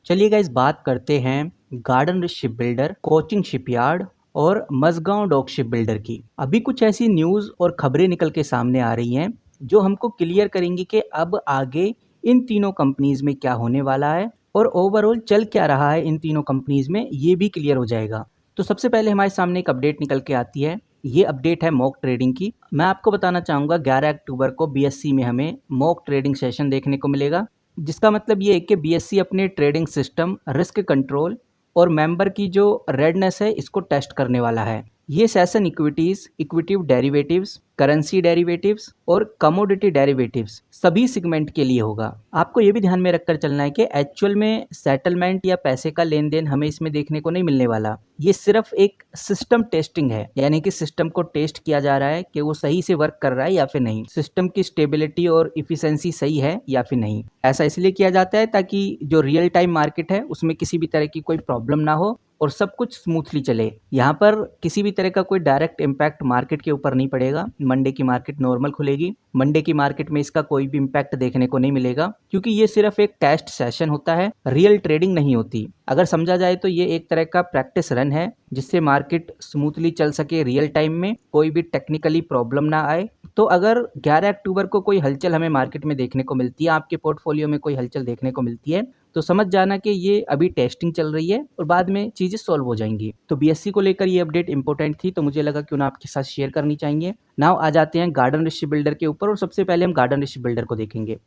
चलिए गाइस बात करते हैं garden ship builder, coaching shipyard और मझगांव डॉक शिप बिल्डर की। अभी कुछ ऐसी न्यूज़ और खबरें निकल के सामने आ रही हैं जो हमको क्लियर करेंगी कि अब आगे इन तीनों कंपनीज में क्या होने वाला है और ओवरऑल चल क्या रहा है इन तीनों कंपनीज में, ये भी क्लियर हो जाएगा। तो सबसे पहले हमारे सामने एक अपडेट निकल के आती है। ये अपडेट है मॉक ट्रेडिंग की। मैं आपको बताना चाहूँगा 11 अक्टूबर को बीएससी में हमें मॉक ट्रेडिंग सेशन देखने को मिलेगा, जिसका मतलब ये है कि बीएससी अपने ट्रेडिंग सिस्टम, रिस्क कंट्रोल और मेंबर की जो रेडनेस है इसको टेस्ट करने वाला है। ये session equities, equity derivatives, currency derivatives और कमोडिटी डेरिवेटिव्स सभी सेगमेंट के लिए होगा। आपको ये भी ध्यान में रखकर चलना है कि एक्चुअल में सेटलमेंट या पैसे का लेन देन हमें इसमें देखने को नहीं मिलने वाला। ये सिर्फ एक सिस्टम टेस्टिंग है, यानी कि सिस्टम को टेस्ट किया जा रहा है कि वो सही से वर्क कर रहा है या फिर नहीं, सिस्टम की स्टेबिलिटी और इफिशिएंसी सही है या फिर नहीं। ऐसा इसलिए किया जाता है ताकि जो रियल टाइम मार्केट है उसमें किसी भी तरह की कोई प्रॉब्लम ना हो और सब कुछ स्मूथली चले। यहाँ पर किसी भी तरह का कोई डायरेक्ट इम्पैक्ट मार्केट के ऊपर नहीं पड़ेगा। मंडे की मार्केट नॉर्मल खुलेगी, मंडे की मार्केट में इसका कोई भी इम्पैक्ट देखने को नहीं मिलेगा, क्योंकि ये सिर्फ एक टेस्ट सेशन होता है, रियल ट्रेडिंग नहीं होती। अगर समझा जाए तो ये एक तरह का प्रैक्टिस रन है जिससे मार्केट स्मूथली चल सके, रियल टाइम में कोई भी टेक्निकली प्रॉब्लम ना आए। तो अगर 11 अक्टूबर को कोई हलचल हमें मार्केट में देखने को मिलती है, आपके पोर्टफोलियो में कोई हलचल देखने को मिलती है, तो समझ जाना कि ये अभी टेस्टिंग चल रही है और बाद में चीज़ें सॉल्व हो जाएंगी। तो बीएससी को लेकर ये अपडेट इंपॉर्टेंट थी, तो मुझे लगा क्यों ना आपके साथ शेयर करनी चाहिए। नाउ आ जाते हैं गार्डन शिप बिल्डर के ऊपर और सबसे पहले हम गार्डन शिप बिल्डर को देखेंगे।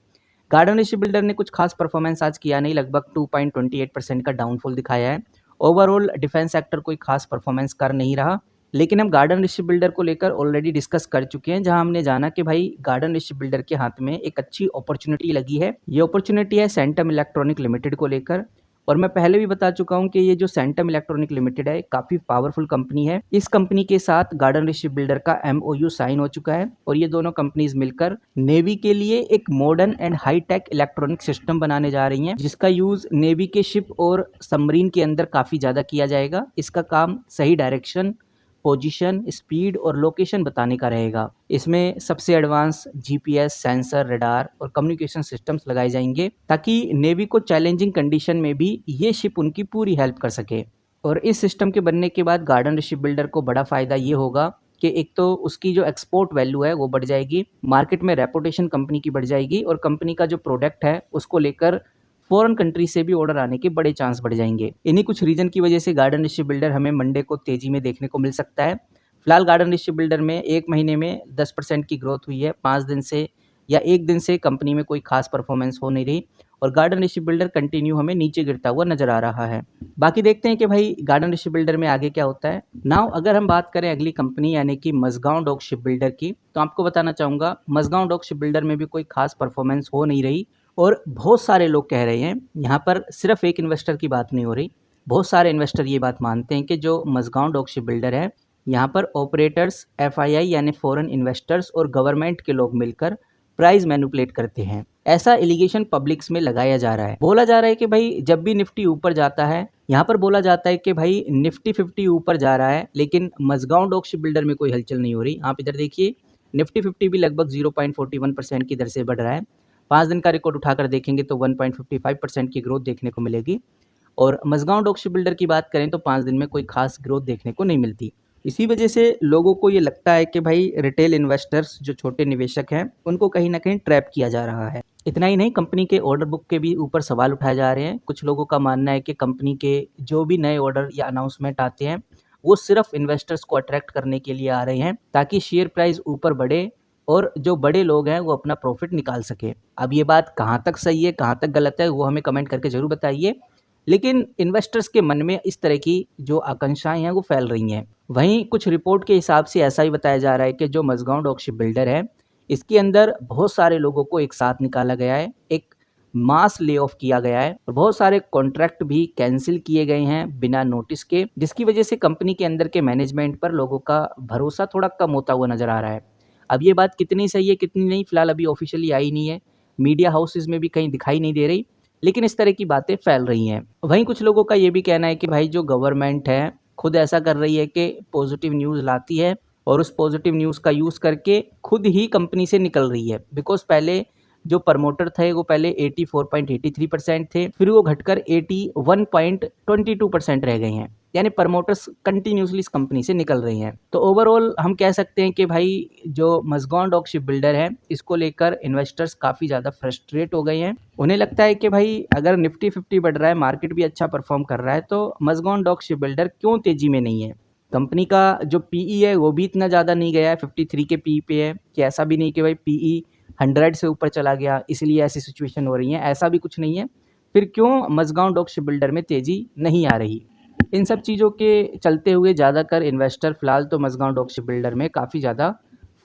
गार्डन शिप बिल्डर ने कुछ खास परफॉर्मेंस आज किया नहीं, लगभग 2.28% का डाउनफॉल दिखाया है। ओवरऑल डिफेंस सेक्टर कोई खास परफॉर्मेंस कर नहीं रहा, लेकिन हम गार्डन शिप बिल्डर को लेकर ऑलरेडी डिस्कस कर चुके हैं, जहां हमने जाना कि भाई गार्डन शिप बिल्डर के हाथ में एक अच्छी अपॉर्चुनिटी लगी है। ये अपॉर्चुनिटी है सेंटम इलेक्ट्रॉनिक लिमिटेड को लेकर, और मैं पहले भी बता चुका हूं कि ये जो सेंटम इलेक्ट्रॉनिक लिमिटेड है काफ़ी पावरफुल कंपनी है। इस कंपनी के साथ गार्डन शिप बिल्डर का एमओयू साइन हो चुका है और ये दोनों कंपनीज मिलकर नेवी के लिए एक modern and high tech electronic system बनाने जा रही हैं, जिसका यूज नेवी के शिप और सबमरीन के अंदर काफ़ी ज़्यादा किया जाएगा। इसका काम सही डायरेक्शन, पोजीशन, स्पीड और लोकेशन बताने का रहेगा। इसमें सबसे एडवांस जीपीएस, सेंसर, रडार और कम्युनिकेशन सिस्टम्स लगाए जाएंगे ताकि नेवी को चैलेंजिंग कंडीशन में भी ये शिप उनकी पूरी हेल्प कर सके। और इस सिस्टम के बनने के बाद गार्डन शिप बिल्डर को बड़ा फ़ायदा ये होगा कि एक तो उसकी जो एक्सपोर्ट वैल्यू है वो बढ़ जाएगी, मार्केट में रेपुटेशन कंपनी की बढ़ जाएगी और कंपनी का जो प्रोडक्ट है उसको लेकर फॉरेन कंट्री से भी ऑर्डर आने के बड़े चांस बढ़ जाएंगे। इन्हीं कुछ रीजन की वजह से गार्डन शिप बिल्डर हमें मंडे को तेजी में देखने को मिल सकता है। फिलहाल गार्डन शिप बिल्डर में एक महीने में 10% की ग्रोथ हुई है, 5 दिन से या एक दिन से कंपनी में कोई खास परफॉर्मेंस हो नहीं रही और गार्डन शिप बिल्डर कंटिन्यू हमें नीचे गिरता हुआ नजर आ रहा है। बाकी देखते हैं कि भाई गार्डन शिप बिल्डर में आगे क्या होता है। नाउ अगर हम बात करें अगली कंपनी यानी कि मझगांव डॉक शिप बिल्डर की, तो आपको बताना चाहूँगा मझगांव डॉक शिप बिल्डर में भी कोई खास परफॉर्मेंस हो नहीं रही और बहुत सारे लोग कह रहे हैं, यहाँ पर सिर्फ एक इन्वेस्टर की बात नहीं हो रही, बहुत सारे इन्वेस्टर ये बात मानते हैं कि जो मझगांव डॉक शिप बिल्डर है यहाँ पर ऑपरेटर्स, एफआईआई यानी फॉरेन इन्वेस्टर्स और गवर्नमेंट के लोग मिलकर प्राइस मैनिपुलेट करते हैं। ऐसा एलिगेशन पब्लिक्स में लगाया जा रहा है। बोला जा रहा है कि भाई जब भी निफ्टी ऊपर जाता है, यहाँ पर बोला जाता है कि भाई निफ्टी 50 ऊपर जा रहा है, लेकिन मझगांव डॉक शिप बिल्डर में कोई हलचल नहीं हो रही। आप इधर देखिए, निफ्टी 50 भी लगभग 0.41% की दर से बढ़ रहा है। 5 दिन का रिकॉर्ड उठाकर देखेंगे तो 1.55% की ग्रोथ देखने को मिलेगी। और मझगांव डॉक शिप बिल्डर की बात करें तो 5 दिन में कोई खास ग्रोथ देखने को नहीं मिलती। इसी वजह से लोगों को ये लगता है कि भाई रिटेल इन्वेस्टर्स जो छोटे निवेशक हैं उनको कहीं ना कहीं ट्रैप किया जा रहा है। इतना ही नहीं, कंपनी के ऑर्डर बुक के भी ऊपर सवाल उठाए जा रहे हैं। कुछ लोगों का मानना है कि कंपनी के जो भी नए ऑर्डर या अनाउंसमेंट आते हैं वो सिर्फ इन्वेस्टर्स को अट्रैक्ट करने के लिए आ रहे हैं ताकि शेयर प्राइस ऊपर बढ़े और जो बड़े लोग हैं वो अपना प्रॉफिट निकाल सके। अब ये बात कहाँ तक सही है, कहाँ तक गलत है, वो हमें कमेंट करके ज़रूर बताइए, लेकिन इन्वेस्टर्स के मन में इस तरह की जो आकांक्षाएं हैं वो फैल रही हैं। वहीं कुछ रिपोर्ट के हिसाब से ऐसा ही बताया जा रहा है कि जो मझगांव डॉक शिप बिल्डर है इसके अंदर बहुत सारे लोगों को एक साथ निकाला गया है, एक मास ले ऑफ किया गया है और बहुत सारे कॉन्ट्रैक्ट भी कैंसिल किए गए हैं बिना नोटिस के, जिसकी वजह से कंपनी के अंदर के मैनेजमेंट पर लोगों का भरोसा थोड़ा कम होता हुआ नजर आ रहा है। अब ये बात कितनी सही है कितनी नहीं, फिलहाल अभी ऑफिशियली आई नहीं है, मीडिया हाउसेज में भी कहीं दिखाई नहीं दे रही, लेकिन इस तरह की बातें फैल रही हैं। वहीं कुछ लोगों का ये भी कहना है कि भाई जो गवर्नमेंट है खुद ऐसा कर रही है कि पॉजिटिव न्यूज़ लाती है और उस पॉजिटिव न्यूज़ का यूज़ करके खुद ही कंपनी से निकल रही है। बिकॉज पहले जो प्रमोटर थे वो पहले 84.83% थे, फिर वो घटकर 81.22% रह गए हैं। यानी प्रमोटर्स कंटिन्यूसली इस कंपनी से निकल रही हैं। तो ओवरऑल हम कह सकते हैं कि भाई जो मज़गाओं डॉक शिप बिल्डर है, इसको लेकर इन्वेस्टर्स काफ़ी ज़्यादा फ्रस्ट्रेट हो गए हैं। उन्हें लगता है कि भाई अगर निफ्टी 50 बढ़ रहा है, मार्केट भी अच्छा परफॉर्म कर रहा है, तो मज़गाओं डॉक शिप बिल्डर क्यों तेजी में नहीं है। कंपनी का जो पीई है वो भी इतना ज़्यादा नहीं गया है, 53 के पीई पे है, कि ऐसा भी नहीं कि भाई पीई 100 से ऊपर चला गया इसलिए ऐसी सिचुएशन हो रही है, ऐसा भी कुछ नहीं है। फिर क्यों मज़गाओं डॉक शिप बिल्डर में तेज़ी नहीं आ रही। इन सब चीज़ों के चलते हुए ज़्यादातर इन्वेस्टर फिलहाल तो मज़गाओं डॉक शिप बिल्डर में काफ़ी ज़्यादा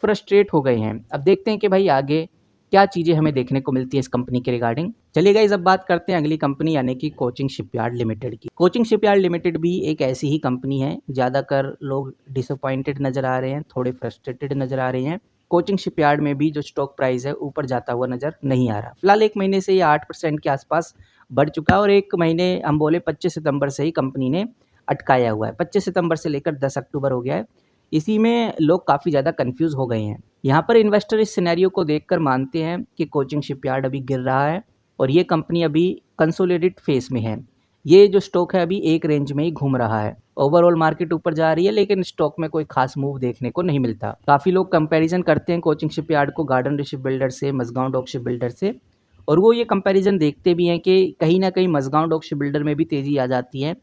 फ्रस्ट्रेट हो गए हैं। अब देखते हैं कि भाई आगे क्या चीज़ें हमें देखने को मिलती है इस कंपनी के रिगार्डिंग। चलिए गाइस, अब बात करते हैं अगली कंपनी यानी कि कोचिंग शिपयार्ड लिमिटेड की। कोचिंग शिपयार्ड लिमिटेड भी एक ऐसी ही कंपनी है, ज़्यादातर लोग डिसअपॉइंटेड नज़र आ रहे हैं, थोड़े फ्रस्ट्रेटेड नज़र आ रहे हैं। कोचिंग शिपयार्ड में भी जो स्टॉक प्राइस है ऊपर जाता हुआ नज़र नहीं आ रहा। फिलहाल 1 महीने से ये 8% के आसपास बढ़ चुका है और 1 महीने हम बोले 25 सितंबर से ही कंपनी ने अटकाया हुआ है। 25 सितंबर से लेकर 10 अक्टूबर हो गया है। इसी में लोग काफ़ी ज़्यादा कन्फ्यूज़ हो गए हैं। यहाँ पर इन्वेस्टर इस सिनेरियो को देखकर मानते हैं कि कोचिंग शिपयार्ड अभी गिर रहा है और ये कंपनी अभी कंसोलिडेट फेस में है। ये जो स्टॉक है अभी एक रेंज में ही घूम रहा है। ओवरऑल मार्केट ऊपर जा रही है लेकिन स्टॉक में कोई खास मूव देखने को नहीं मिलता। काफ़ी लोग कंपैरिजन करते हैं कोचिंग शिपयार्ड को गार्डन शिप बिल्डर से, मज़गाओं डॉक शिप बिल्डर से, और वो ये कंपैरिजन देखते भी हैं कि कहीं ना कहीं मज़गाओं डॉक शिप बिल्डर में भी तेज़ी आ जाती है।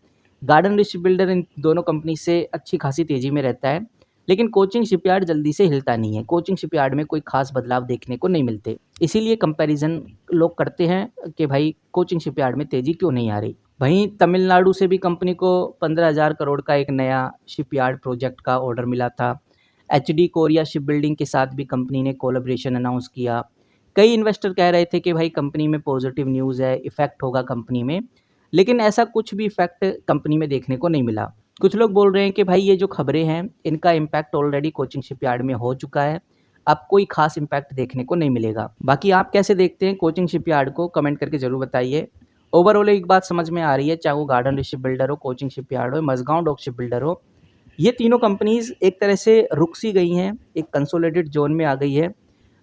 गार्डन शिप बिल्डर इन दोनों कंपनी से अच्छी खासी तेज़ी में रहता है, लेकिन कोचिंग शिपयार्ड जल्दी से हिलता नहीं है। कोचिंग शिपयार्ड में कोई खास बदलाव देखने को नहीं मिलते, इसीलिए कंपैरिजन लोग करते हैं कि भाई कोचिंग शिपयार्ड में तेज़ी क्यों नहीं आ रही। वहीं तमिलनाडु से भी कंपनी को 15,000 करोड़ का एक नया शिपयार्ड प्रोजेक्ट का ऑर्डर मिला था। एचडी कोरिया शिप बिल्डिंग के साथ भी कंपनी ने कोलैबोरेशन अनाउंस किया। कई इन्वेस्टर कह रहे थे कि भाई कंपनी में पॉजिटिव न्यूज़ है, इफेक्ट होगा कंपनी में, लेकिन ऐसा कुछ भी इफेक्ट कंपनी में देखने को नहीं मिला। कुछ लोग बोल रहे हैं कि भाई ये जो खबरें हैं इनका इम्पैक्ट ऑलरेडी कोचिंग शिपयार्ड में हो चुका है, अब कोई खास इम्पैक्ट देखने को नहीं मिलेगा। बाकी आप कैसे देखते हैं कोचिंग शिपयार्ड को, कमेंट करके ज़रूर बताइए। ओवरऑल एक बात समझ में आ रही है, चाहे वो गार्डन शिप बिल्डर हो, कोचिंग शिपयार्ड हो, मज़गाओं डॉक शिप बिल्डर हो, ये तीनों कंपनीज एक तरह से रुक सी गई हैं, एक कंसोलिडेट जोन में आ गई है।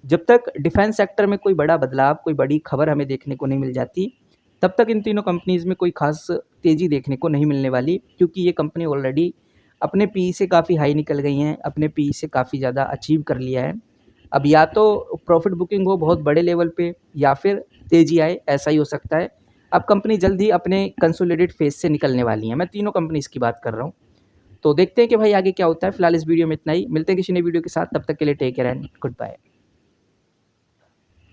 जब तक डिफेंस सेक्टर में कोई बड़ा बदलाव, कोई बड़ी खबर हमें देखने को नहीं मिल जाती, तब तक इन तीनों कंपनीज़ में कोई ख़ास तेज़ी देखने को नहीं मिलने वाली, क्योंकि ये कंपनी ऑलरेडी अपने पीई से काफ़ी हाई निकल गई हैं, अपने पीई से काफ़ी ज़्यादा अचीव कर लिया है। अब या तो प्रॉफिट बुकिंग हो बहुत बड़े लेवल पे या फिर तेज़ी आए, ऐसा ही हो सकता है। अब कंपनी जल्द ही अपने कंसोलिडेट फेज़ से निकलने वाली है। मैं तीनों कंपनीज़ की बात कर रहा हूँ। तो देखते हैं कि भाई आगे क्या होता है। फिलहाल इस वीडियो में इतना ही। मिलते हैं किसी नई वीडियो के साथ, तब तक के लिए take care and good bye.